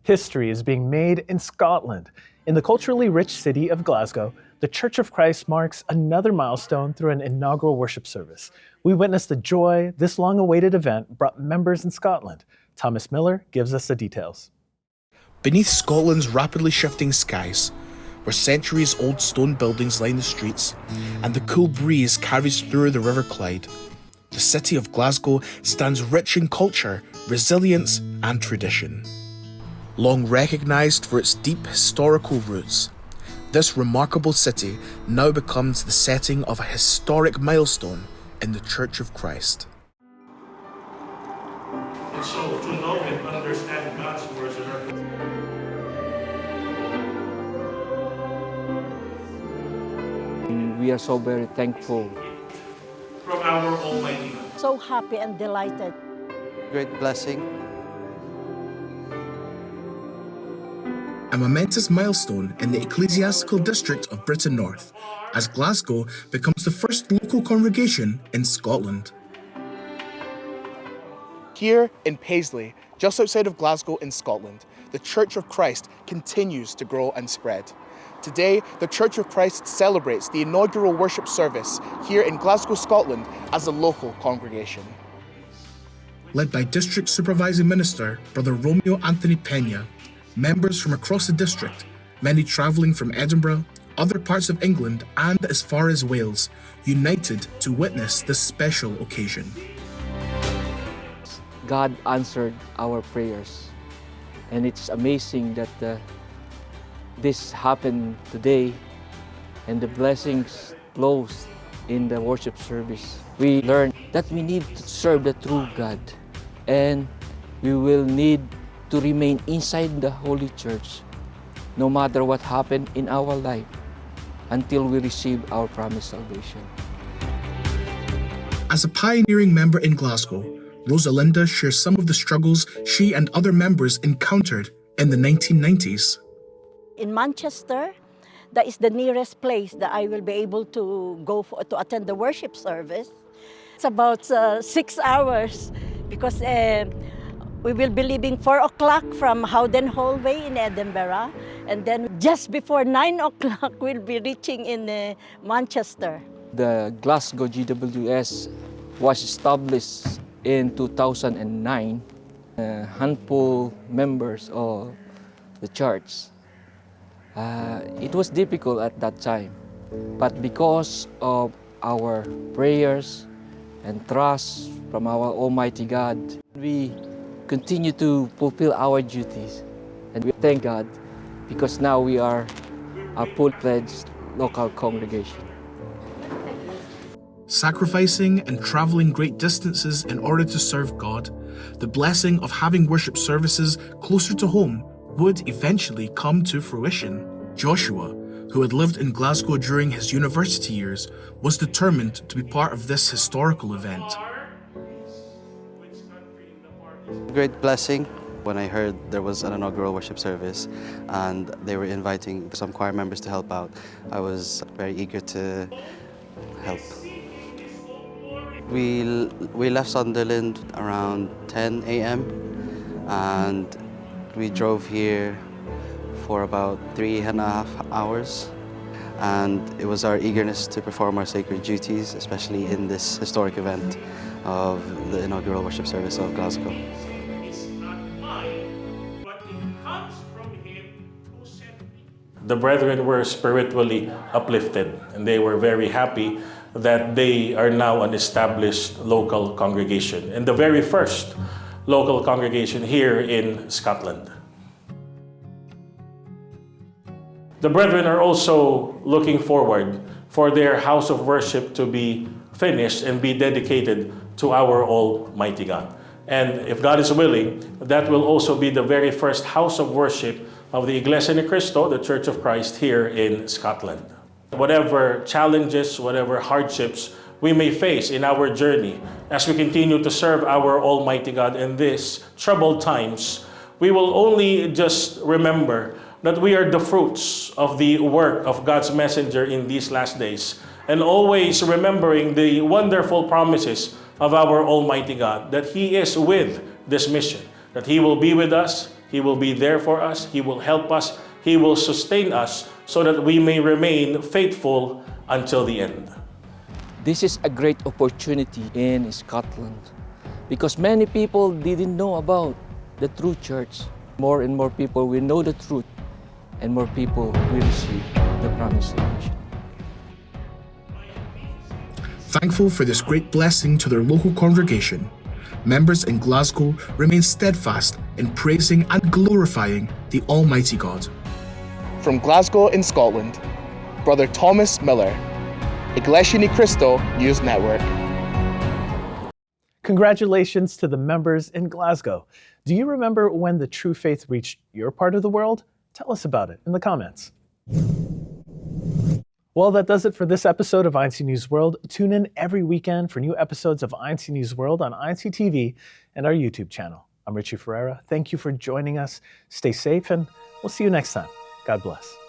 History is being made in Scotland. In the culturally rich city of Glasgow, the Church of Christ marks another milestone through an inaugural worship service. We witnessed the joy this long-awaited event brought members in Scotland. Thomas Miller gives us the details. Beneath Scotland's rapidly shifting skies, where centuries-old stone buildings line the streets and the cool breeze carries through the River Clyde, the city of Glasgow stands rich in culture, resilience and tradition. Long recognised for its deep historical roots, this remarkable city now becomes the setting of a historic milestone in the Church of Christ. And so to know and understand God's words in our we are so very thankful. From our Almighty God. So happy and delighted. Great blessing. A momentous milestone in the ecclesiastical district of Britain North, as Glasgow becomes the first local congregation in Scotland. Here in Paisley, just outside of Glasgow in Scotland, the Church of Christ continues to grow and spread. Today, the Church of Christ celebrates the inaugural worship service here in Glasgow, Scotland, as a local congregation. Led by District Supervising Minister Brother Romeo Anthony Pena, members from across the district, many travelling from Edinburgh, other parts of England and as far as Wales, united to witness this special occasion. God answered our prayers, and it's amazing that this happened today and the blessings flows in the worship service. We learned that we need to serve the true God, and we will need to remain inside the Holy Church no matter what happened in our life until we receive our promised salvation. As a pioneering member in Glasgow, Rosalinda shares some of the struggles she and other members encountered in the 1990s. In Manchester, that is the nearest place that I will be able to go to attend the worship service. It's about 6 hours because we will be leaving 4 o'clock from Howden Hallway in Edinburgh, and then just before 9 o'clock we'll be reaching in Manchester. The Glasgow GWS was established in 2009. A handful members of the church. It was difficult at that time, but because of our prayers and trust from our Almighty God, we continue to fulfill our duties. And we thank God because now we are a full-fledged local congregation. Sacrificing and travelling great distances in order to serve God, the blessing of having worship services closer to home would eventually come to fruition. Joshua, who had lived in Glasgow during his university years, was determined to be part of this historical event. Great blessing. When I heard there was an inaugural worship service and they were inviting some choir members to help out, I was very eager to help. We left Sunderland around 10 a.m. and we drove here for about 3.5 hours. And it was our eagerness to perform our sacred duties, especially in this historic event of the inaugural worship service of Glasgow. The brethren were spiritually uplifted, and they were very happy that they are now an established local congregation, and the very first local congregation here in Scotland. The brethren are also looking forward for their house of worship to be finished and be dedicated to our Almighty God. And if God is willing, that will also be the very first house of worship of the Iglesia Ni Cristo, the Church of Christ here in Scotland. Whatever challenges, whatever hardships we may face in our journey as we continue to serve our Almighty God in these troubled times, we will only just remember that we are the fruits of the work of God's messenger in these last days, and always remembering the wonderful promises of our Almighty God, that He is with this mission, that He will be with us He will be there for us. He will help us. He will sustain us so that we may remain faithful until the end. This is a great opportunity in Scotland because many people didn't know about the true church. More and more people will know the truth, and more people will receive the promised salvation. Thankful for this great blessing to their local congregation, members in Glasgow remain steadfast in praising and glorifying the Almighty God. From Glasgow in Scotland, Brother Thomas Miller, Iglesia Ni Cristo News Network. Congratulations to the members in Glasgow. Do you remember when the true faith reached your part of the world? Tell us about it in the comments. Well, that does it for this episode of INC News World. Tune in every weekend for new episodes of INC News World on INC TV and our YouTube channel. I'm Richie Ferreira. Thank you for joining us. Stay safe, and we'll see you next time. God bless.